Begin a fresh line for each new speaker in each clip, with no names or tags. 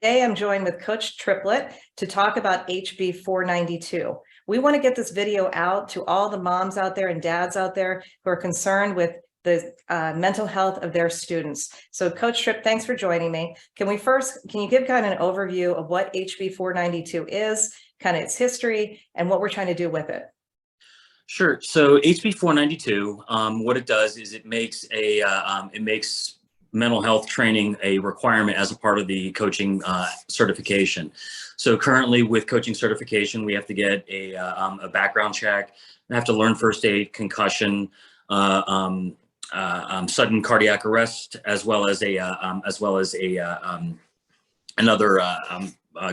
Today, I'm joined with Coach Triplett to talk about HB 492. We want to get this video out to all the moms out there and dads out there who are concerned with the mental health of their students. So Coach Tripp, thanks for joining me. Can you give kind of an overview of what HB 492 is, kind of its history, and what we're trying to do with it?
Sure. So HB 492, what it does is it makes mental health training a requirement as a part of the coaching certification. So currently with coaching certification, we have to get a background check. We have to learn first aid, concussion, sudden cardiac arrest, as well as another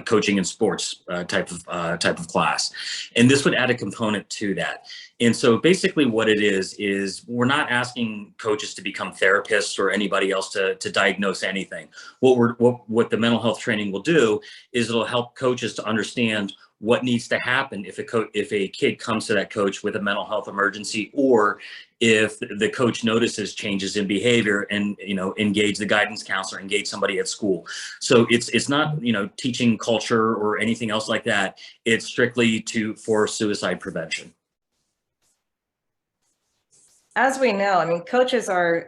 coaching and sports type of class. And this would add a component to that. And so basically what it is we're not asking coaches to become therapists or anybody else to diagnose anything. What the mental health training will do is it'll help coaches to understand what needs to happen if a kid comes to that coach with a mental health emergency, or if the coach notices changes in behavior and, engage the guidance counselor, engage somebody at school. So it's not, teaching culture or anything else like that. It's strictly for suicide prevention.
As we know, coaches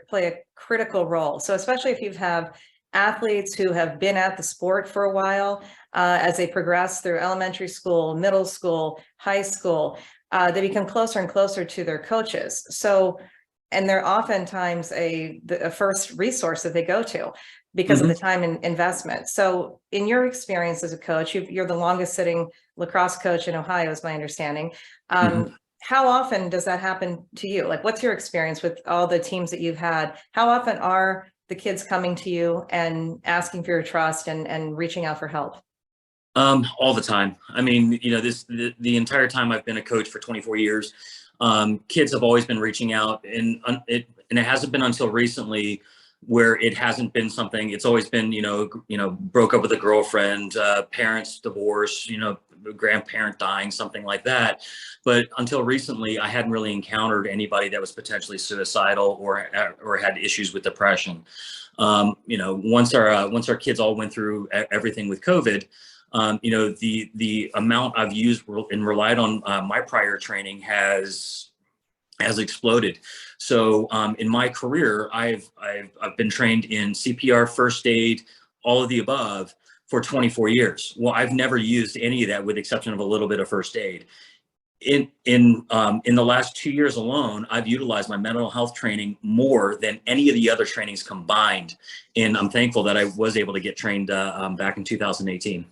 play a critical role. So especially if you have athletes who have been at the sport for a while, as they progress through elementary school, middle school, high school, they become closer and closer to their coaches. So, and they're oftentimes a first resource that they go to because of the time and investment. So in your experience as a coach, you're the longest sitting lacrosse coach in Ohio, is my understanding. How often does that happen to you? Like, what's your experience with all the teams that you've had? How often are the kids coming to you and asking for your trust and reaching out for help?
All the time. The entire time I've been a coach for 24 years, kids have always been reaching out, and it hasn't been until recently where it hasn't been something. It's always been, broke up with a girlfriend, parents divorce, grandparent dying, something like that. But until recently, I hadn't really encountered anybody that was potentially suicidal or had issues with depression. Once our kids all went through everything with COVID, the amount I've used and relied on my prior training has exploded. So in my career, I've been trained in CPR, first aid, all of the above for 24 years. Well, I've never used any of that with the exception of a little bit of first aid. In the last 2 years alone, I've utilized my mental health training more than any of the other trainings combined. And I'm thankful that I was able to get trained back in 2018.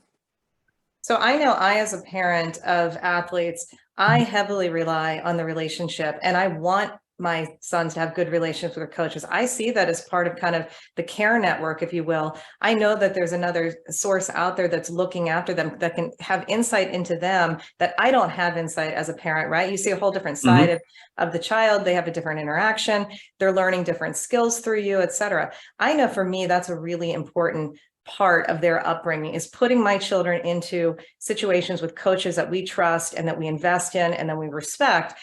So I know as a parent of athletes, I heavily rely on the relationship, and I want my sons to have good relationships with their coaches. I see that as part of kind of the care network, if you will. I know that there's another source out there that's looking after them, that can have insight into them that I don't have insight as a parent, right? You see a whole different side of the child. They have a different interaction. They're learning different skills through you, et cetera. I know for me, that's a really important part of their upbringing, is putting my children into situations with coaches that we trust and that we invest in and that we respect.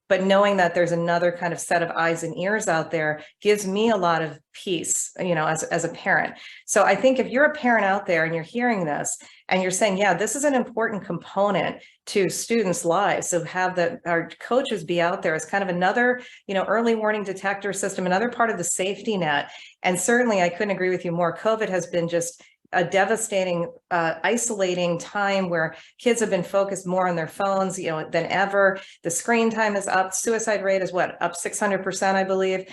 But knowing that there's another kind of set of eyes and ears out there gives me a lot of peace, as a parent. So I think if you're a parent out there and you're hearing this and you're saying, yeah, this is an important component to students' lives, so have our coaches be out there as kind of another, early warning detector system, another part of the safety net. And certainly I couldn't agree with you more. COVID has been just a devastating, isolating time where kids have been focused more on their phones, than ever. The screen time is up. Suicide rate is up 600%, I believe.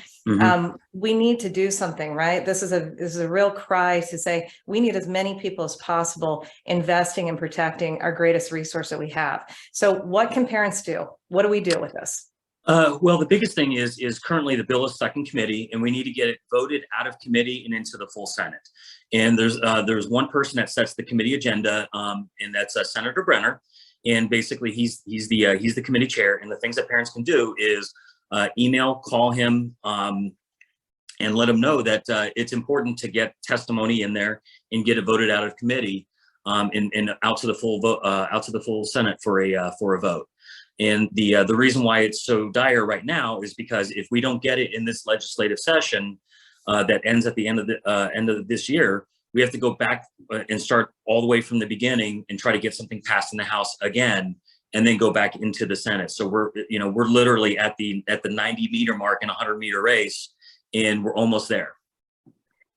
We need to do something, right? This is a real cry to say we need as many people as possible investing and protecting our greatest resource that we have. So what can parents do? What do we do with this?
Well, the biggest thing is currently the bill is stuck in committee, and we need to get it voted out of committee and into the full Senate. And there's one person that sets the committee agenda, and that's Senator Brenner. And basically, he's the committee chair. And the things that parents can do is email, call him, and let him know that it's important to get testimony in there and get it voted out of committee, and out to the full vote, out to the full Senate for a vote. And the reason why it's so dire right now is because if we don't get it in this legislative session that ends at the end of this year, we have to go back and start all the way from the beginning and try to get something passed in the House again, and then go back into the Senate. So we're literally at the 90-meter mark in a 100-meter race, and we're almost there.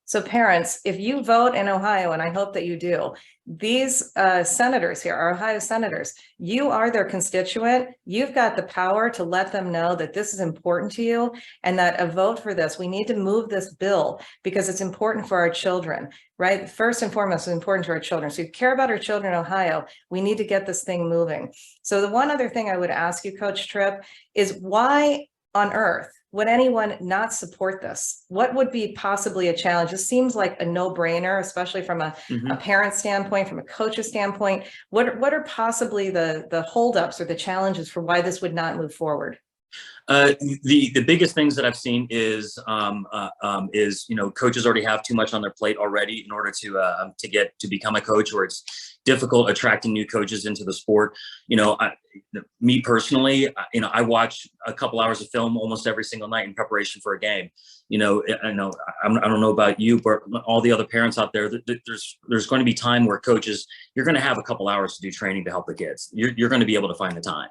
So parents, if you vote in Ohio, and I hope that you do, these senators here, our Ohio senators, you are their constituent. You've got the power to let them know that this is important to you and that a vote for this, we need to move this bill because it's important for our children, right? First and foremost, it's important to our children. So if you care about our children in Ohio, we need to get this thing moving. So the one other thing I would ask you, Coach Tripp, is why on earth would anyone not support this? What would be possibly a challenge? This seems like a no-brainer, especially from a parent standpoint, from a coach's standpoint. What are possibly the holdups or the challenges for why this would not move forward?
The biggest things that I've seen is coaches already have too much on their plate already in order to become a coach, or it's difficult attracting new coaches into the sport. Me personally, I watch a couple hours of film almost every single night in preparation for a game. I don't know about you, but all the other parents out there, there's going to be time where coaches, you're going to have a couple hours to do training to help the kids. You're going to be able to find the time.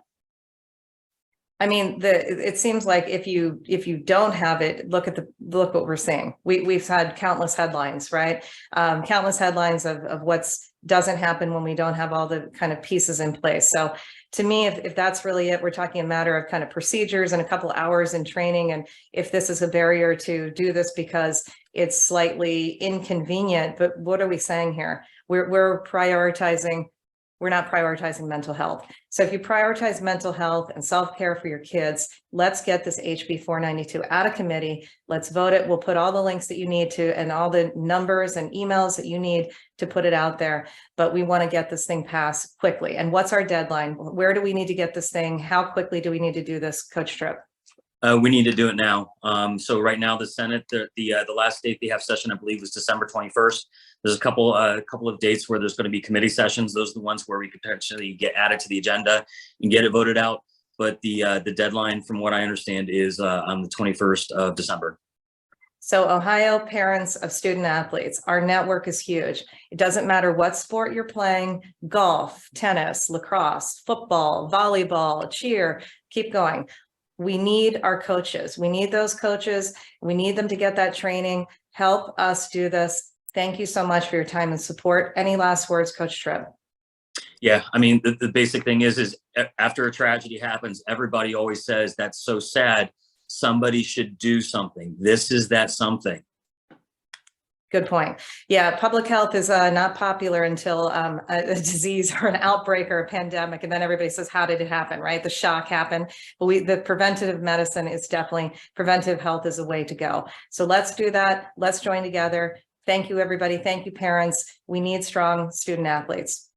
I mean, it seems like if you don't have it, look what we're seeing. We've had countless headlines, right? Countless headlines of what's doesn't happen when we don't have all the kind of pieces in place. So to me, if that's really it, we're talking a matter of kind of procedures and a couple hours in training. And if this is a barrier to do this because it's slightly inconvenient, but what are we saying here? We're prioritizing. We're not prioritizing mental health. So if you prioritize mental health and self-care for your kids, let's get this HB492 out of committee. Let's vote it. We'll put all the links that you need to and all the numbers and emails that you need to put it out there. But we want to get this thing passed quickly. And what's our deadline? Where do we need to get this thing? How quickly do we need to do this, Coach Tripp?
We need to do it now. So right now, the Senate, the last date they have session, I believe, was December 21st. There's a couple of dates where there's going to be committee sessions. Those are the ones where we could potentially get added to the agenda and get it voted out. But the deadline, from what I understand, is on the 21st of December.
So Ohio parents of student athletes, our network is huge. It doesn't matter what sport you're playing, golf, tennis, lacrosse, football, volleyball, cheer, keep going. We need our coaches. We need those coaches. We need them to get that training. Help us do this. Thank you so much for your time and support. Any last words, Coach Tripp?
Yeah, I mean, the basic thing is after a tragedy happens, everybody always says, that's so sad. Somebody should do something. This is that something.
Good point. Yeah, public health is not popular until a disease or an outbreak or a pandemic, and then everybody says, how did it happen, right? The shock happened. But the preventative medicine is definitely, preventive health is a way to go. So let's do that. Let's join together. Thank you, everybody. Thank you, parents. We need strong student athletes.